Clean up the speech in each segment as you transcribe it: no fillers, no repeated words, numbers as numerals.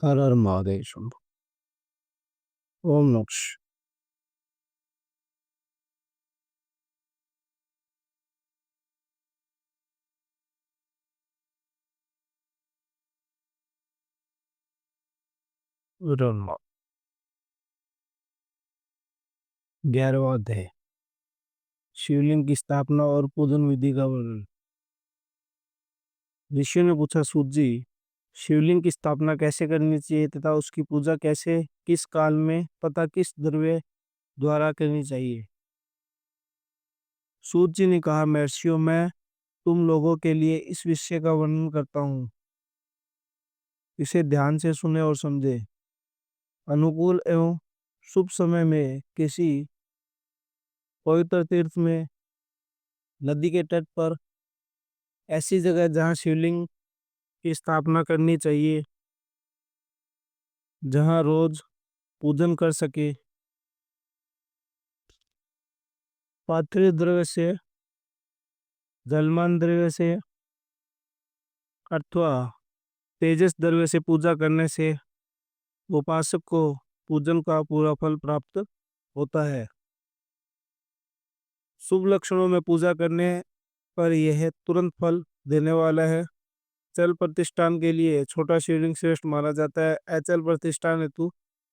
हर हर महादेव शंभु। ओम नक्ष। ब्रह्मा। 11वां अध्याय। शिवलिंग की स्थापना और पूजन विधि का वर्णन। ऋषि ने पूछा, सूत जी, शिवलिंग की स्थापना कैसे करनी चाहिए तथा उसकी पूजा कैसे, किस काल में तथा किस द्रव्य द्वारा करनी चाहिए। सूत जी ने कहा, महर्षियों, मैं तुम लोगों के लिए इस विषय का वर्णन करता हूँ, इसे ध्यान से सुने और समझे। अनुकूल एवं शुभ समय में किसी पवित्र तीर्थ में, नदी के तट पर, ऐसी जगह जहाँ शिवलिंग की स्थापना करनी चाहिए, जहाँ रोज पूजन कर सके, पार्थिव द्रव्य से, जलमान द्रव्य से अथवा तेजस द्रव्य से पूजा करने से उपासक को पूजन का पूरा फल प्राप्त होता है। शुभ लक्षणों में पूजा करने पर यह तुरंत फल देने वाला है। चल प्रतिष्ठान के लिए छोटा शिवलिंग श्रेष्ठ माना जाता है। अचल प्रतिष्ठान हेतु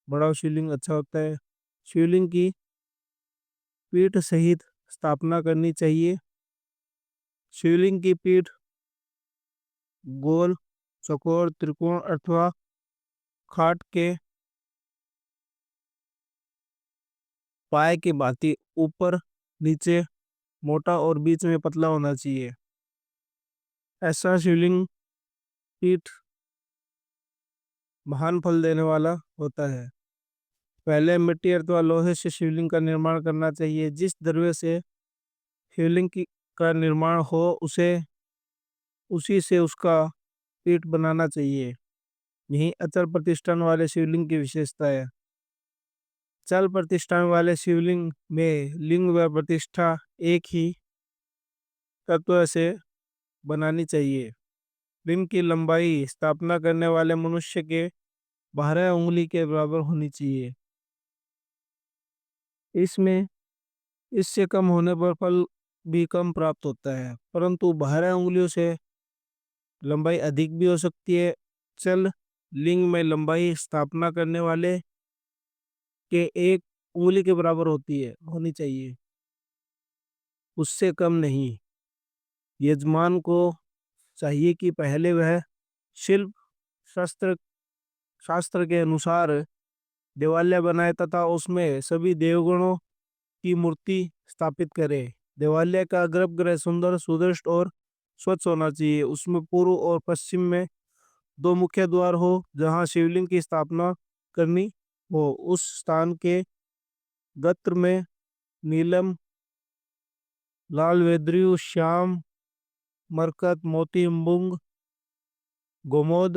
बड़ा शिवलिंग अच्छा होता है। शिवलिंग की पीठ सहित स्थापना करनी चाहिए। शिवलिंग की पीठ गोल, चौकोर, त्रिकोण अथवा खाट के पाए की भांति ऊपर नीचे मोटा और बीच में पतला होना चाहिए। ऐसा शिवलिंग पीठ महान फल देने वाला होता है। पहले मिट्टी अथवा लोहे से शिवलिंग का निर्माण करना चाहिए। जिस द्रव्य से शिवलिंग का निर्माण हो उसी से उसका पीठ बनाना चाहिए। यही अचल प्रतिष्ठान वाले शिवलिंग की विशेषता है। चल प्रतिष्ठान वाले शिवलिंग में लिंग व प्रतिष्ठा एक ही तत्व से बनानी चाहिए। लिंग की लंबाई स्थापना करने वाले मनुष्य के 12 उंगली के बराबर होनी चाहिए। इसमें इससे कम होने पर फल भी कम प्राप्त होता है, परंतु 12 उंगलियों से लंबाई अधिक भी हो सकती है। चल लिंग में लंबाई स्थापना करने वाले के एक उंगली के बराबर होनी चाहिए, उससे कम नहीं। यजमान को चाहिए कि पहले वह शिल्प शास्त्र शास्त्र के अनुसार देवालय बनाए तथा उसमें सभी देवगणों की मूर्ति स्थापित करे। देवालय का गर्भगृह सुंदर, सुदृढ़ और स्वच्छ होना चाहिए। उसमें पूर्व और पश्चिम में 2 मुख्य द्वार हो। जहाँ शिवलिंग की स्थापना करनी हो उस स्थान के गत्र में नीलम, लाल वेद्रियु, श्याम, मरकत, मोती, मूंग, गोमोद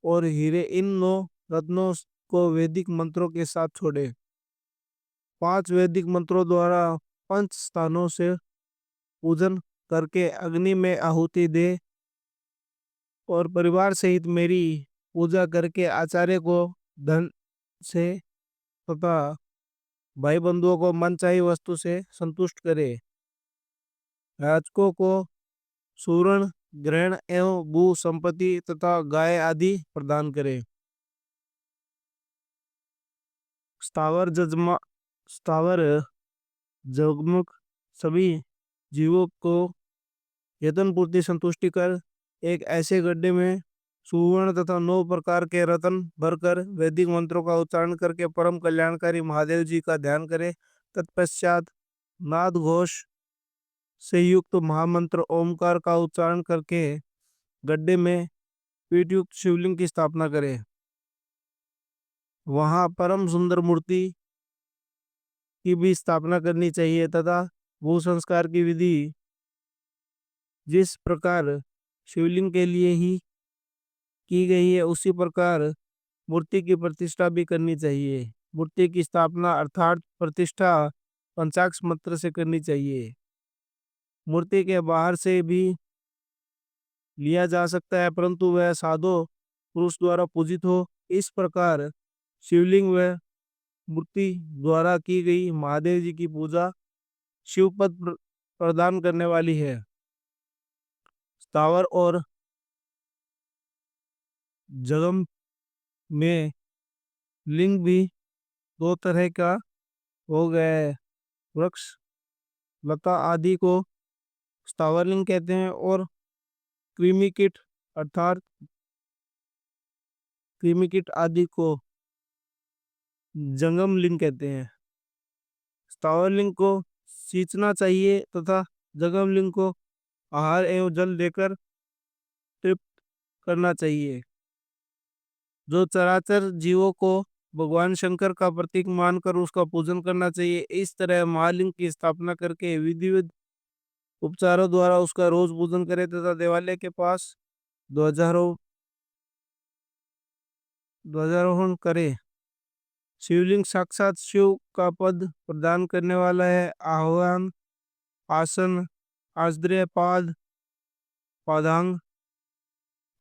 और हीरे, इन 9 रत्नों को वैदिक मंत्रों के साथ छोड़े। 5 वैदिक मंत्रों द्वारा पंच स्थानों से पूजन करके अग्नि में आहुति दे और परिवार सहित मेरी पूजा करके आचार्य को धन से तथा भाई बंधुओं को मनचाही वस्तु से संतुष्ट करे। याचकों को सुवर्ण, ग्रहण एवं भू संपत्ति तथा गाय आदि प्रदान करे। स्थावर जजमा स्थावर जगमुख सभी जीवों को वेतन पूर्ति संतुष्टि कर एक ऐसे गड्ढे में सुवर्ण तथा 9 प्रकार के रत्न भरकर वैदिक मंत्रों का उच्चारण करके परम कल्याणकारी महादेव जी का ध्यान करे। तत्पश्चात नाद घोष से युक्त महामंत्र ओमकार का उच्चारण करके गड्ढे में पीठयुक्त शिवलिंग की स्थापना करे। वहां परम सुंदर मूर्ति की भी स्थापना करनी चाहिए तथा भू संस्कार की विधि जिस प्रकार शिवलिंग के लिए ही की गई है उसी प्रकार मूर्ति की प्रतिष्ठा भी करनी चाहिए। मूर्ति की स्थापना अर्थात प्रतिष्ठा पंचाक्ष मंत्र से करनी चाहिए। मूर्ति के बाहर से भी लिया जा सकता है, परंतु वह साधु पुरुष द्वारा पूजित हो इस प्रकार शिवलिंग व मूर्ति द्वारा की गई महादेव जी की पूजा शिवपद प्रदान करने वाली है। स्थावर और जगम में लिंग भी दो तरह का हो गया है। वृक्ष लता आदि को स्थावर लिंग कहते हैं और कृमि कीट अर्थात कृमि कीट आदि को जंगम लिंग कहते हैं। स्थावर लिंग को सींचना चाहिए तथा जंगम लिंग को आहार एवं जल देकर तृप्त करना चाहिए। जो चराचर जीवों को भगवान शंकर का प्रतीक मानकर उसका पूजन करना चाहिए। इस तरह महालिंग की स्थापना करके विधिवत उपचारों द्वारा उसका रोज पूजन करें तथा देवालय के पास ध्वजारोहण ध्वजारोहण करे। शिवलिंग साक्षात शिव का पद प्रदान करने वाला है। आह्वान, आसन, आश्रय पाद, पादांग,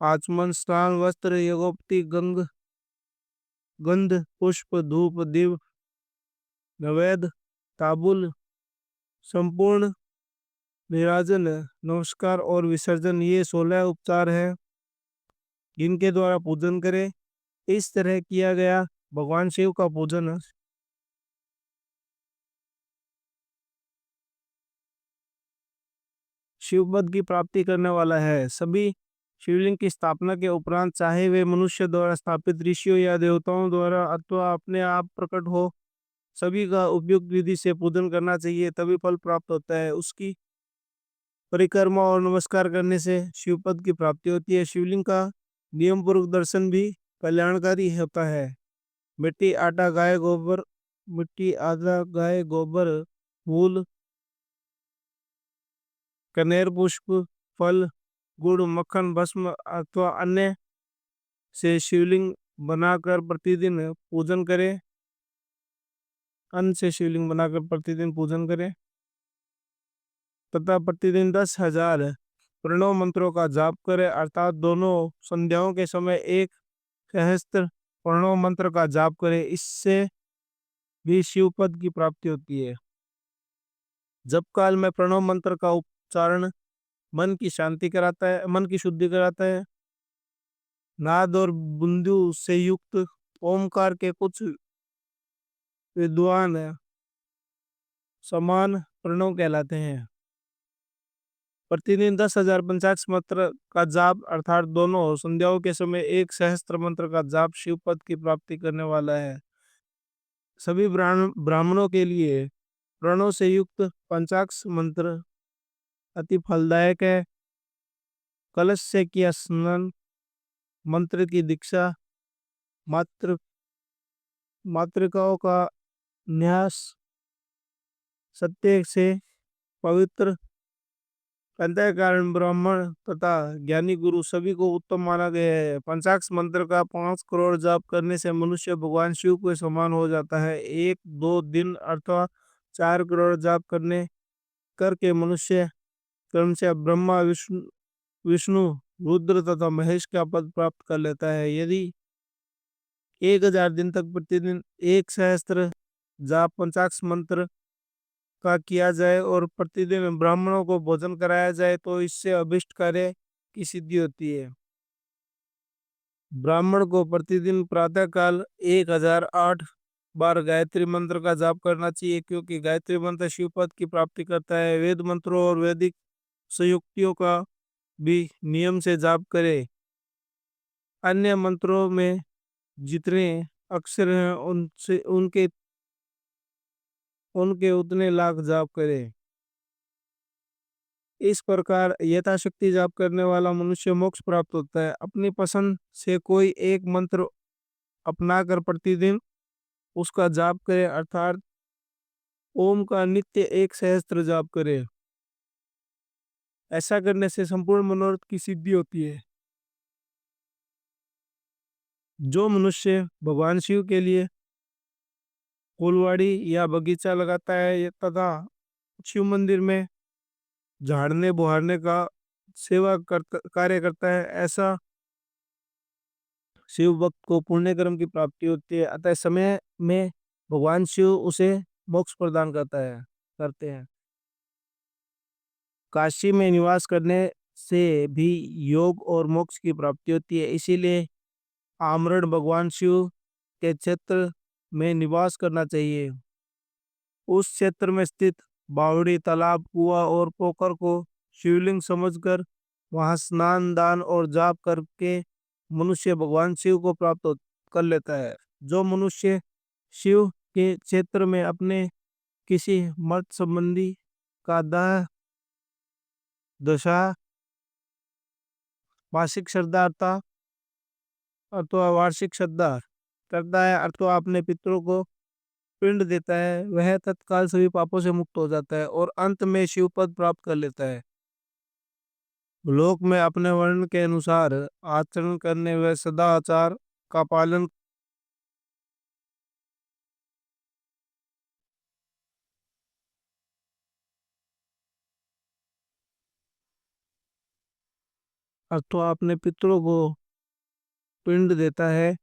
आचमन, स्नान, वस्त्र, यज्ञोपति, गंध, पुष्प, धूप, दीप, नैवेद्य, ताबूल, संपूर्ण निराजन, नमस्कार और विसर्जन, ये 16 उपचार है जिनके द्वारा पूजन करें। इस तरह किया गया भगवान शिव का पूजन शिवपद की प्राप्ति करने वाला है। सभी शिवलिंग की स्थापना के उपरांत चाहे वे मनुष्य द्वारा स्थापित ऋषियों या देवताओं द्वारा अथवा अपने आप प्रकट हो, सभी का उपयुक्त विधि से पूजन करना चाहिए, तभी फल प्राप्त होता है। उसकी परिक्रमा और नमस्कार करने से शिवपद की प्राप्ति होती है। शिवलिंग का नियम पूर्वक दर्शन भी कल्याणकारी होता है। मिट्टी आटा गाय गोबर मिट्टी आटा गाय गोबर, फूल, कनेर पुष्प, फल, गुड़, मक्खन, भस्म अथवा अन्य से शिवलिंग बनाकर प्रतिदिन पूजन करें। अन्न से शिवलिंग बनाकर प्रतिदिन पूजन करें तथा प्रतिदिन 10,000 प्रणव मंत्रों का जाप करें, अर्थात दोनों संध्याओं के समय एक सहस्त्र प्रणव मंत्र का जाप करें। इससे भी शिवपद की प्राप्ति होती है। जप काल में प्रणव मंत्र का उच्चारण मन की शांति कराता है, मन की शुद्धि कराता है। नाद और बिंदु से युक्त ओमकार के कुछ विद्वान समान प्रणव कहलाते हैं। प्रतिदिन 10,000 पंचाक्ष मंत्र का जाप अर्थात दोनों संध्याओं के समय एक सहस्त्र मंत्र का जाप शिवपद की प्राप्ति करने वाला है। सभी ब्राह्मणों के लिए प्रणव से युक्त पंचाक्ष मंत्र अति फलदायक है। कलश से किया स्नान, मंत्र की दीक्षा, मात्र मातृकाओं का न्यास, सत्य से पवित्र अंतःकरण ब्राह्मण तथा ज्ञानी गुरु सभी को उत्तम माना गया है। पंचाक्ष मंत्र का 5 करोड़ जाप करने से मनुष्य भगवान शिव के समान हो जाता है। 1-2 दिन अथवा 4 करोड़ जाप करके मनुष्य क्रमशः ब्रह्मा, विष्णु, रुद्र तथा महेश का पद प्राप्त कर लेता है। यदि 1,000 दिन तक प्रतिदिन 1 सहस्त्र जाप पंचाक्ष मंत्र का किया जाए और प्रतिदिन ब्राह्मणों को भोजन कराया जाए तो इससे अभिष्ट कार्य की सिद्धि होती है। ब्राह्मण को प्रतिदिन प्रातः काल 1,008 बार गायत्री मंत्र का जाप करना चाहिए, क्योंकि गायत्री मंत्र शिवपद की प्राप्ति करता है। वेद मंत्रों और वैदिक संयुक्तियों का भी नियम से जाप करे। अन्य मंत्रों में जितने अक्षर हैं उनसे उनके उनके उतने लाख जाप करे। इस प्रकार यथाशक्ति जाप करने वाला मनुष्य मोक्ष प्राप्त होता है। अपनी पसंद से कोई एक मंत्र अपनाकर प्रतिदिन उसका जाप करे, अर्थात ओम का नित्य 1 सहस्त्र जाप करे। ऐसा करने से संपूर्ण मनोरथ की सिद्धि होती है। जो मनुष्य भगवान शिव के लिए फुलवाड़ी या बगीचा लगाता है तथा शिव मंदिर में झाड़ने बुहारने का कार्य करता है, ऐसा शिव भक्त को पुण्य कर्म की प्राप्ति होती है, अतः समय में भगवान शिव उसे मोक्ष प्रदान करते हैं। काशी में निवास करने से भी योग और मोक्ष की प्राप्ति होती है, इसीलिए आमरण भगवान शिव के क्षेत्र में निवास करना चाहिए। उस क्षेत्र में स्थित बावड़ी, तालाब, कुआं और पोखर को शिवलिंग समझकर वहां स्नान, दान और जाप करके मनुष्य भगवान शिव को कर लेता है। जो मनुष्य शिव के क्षेत्र में अपने किसी मर्त संबंधी का दाह, दशा, मासिक श्रद्धार्था अथवा वार्षिक श्रद्धा करता है अथवा अपने पितरों को पिंड देता है, वह तत्काल सभी पापों से मुक्त हो जाता है और अंत में शिव पद प्राप्त कर लेता है। लोक में अपने वर्ण के अनुसार आचरण करने व सदाचार का पालन अथवा अपने पितरों को पिंड देता है,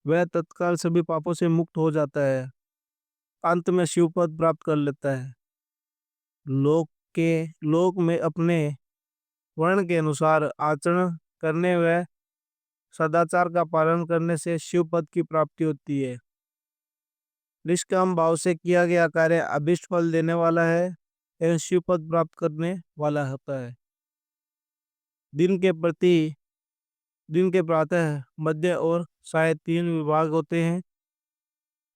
वह तत्काल सभी पापों से मुक्त हो जाता है, अंत में शिव पद प्राप्त कर लेता है। लोक में अपने वर्ण के अनुसार आचरण करने व सदाचार का पालन करने से शिव पद की प्राप्ति होती है। निष्काम भाव से किया गया कार्य अभिष्ट फल देने वाला है एवं शिव पद प्राप्त करने वाला होता है। दिन के प्रति दिन के प्रातः, मध्य और साय 3 विभाग होते हैं।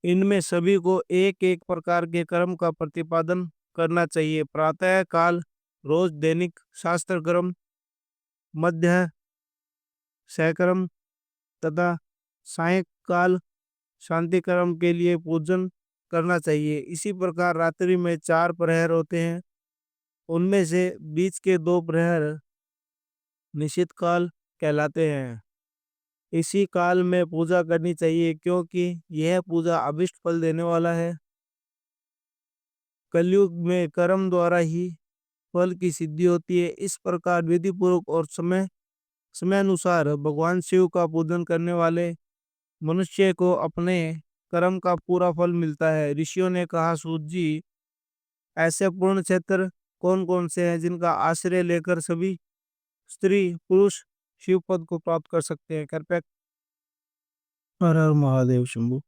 इनमें सभी को एक एक प्रकार के कर्म का प्रतिपादन करना चाहिए। प्रातः काल रोज दैनिक शास्त्र कर्म, मध्य सहकर्म तथा सायंकाल शांति कर्म के लिए पूजन करना चाहिए। इसी प्रकार रात्रि में 4 प्रहर होते हैं, उनमें से बीच के 2 प्रहर निशित काल कहलाते हैं। इसी काल में पूजा करनी चाहिए क्योंकि यह पूजा अभिष्ट फल देने वाला है। कलयुग में कर्म द्वारा ही फल की सिद्धि होती है। इस प्रकार विधि पूर्वक और समय अनुसार भगवान शिव का पूजन करने वाले मनुष्य को अपने कर्म का पूरा फल मिलता है। ऋषियों ने कहा, सूत जी, ऐसे पूर्ण क्षेत्र कौन कौन से हैं जिनका आश्रय लेकर सभी स्त्री पुरुष शिव पद को प्राप्त कर सकते हैं? कृपया। हर हर महादेव शंभू।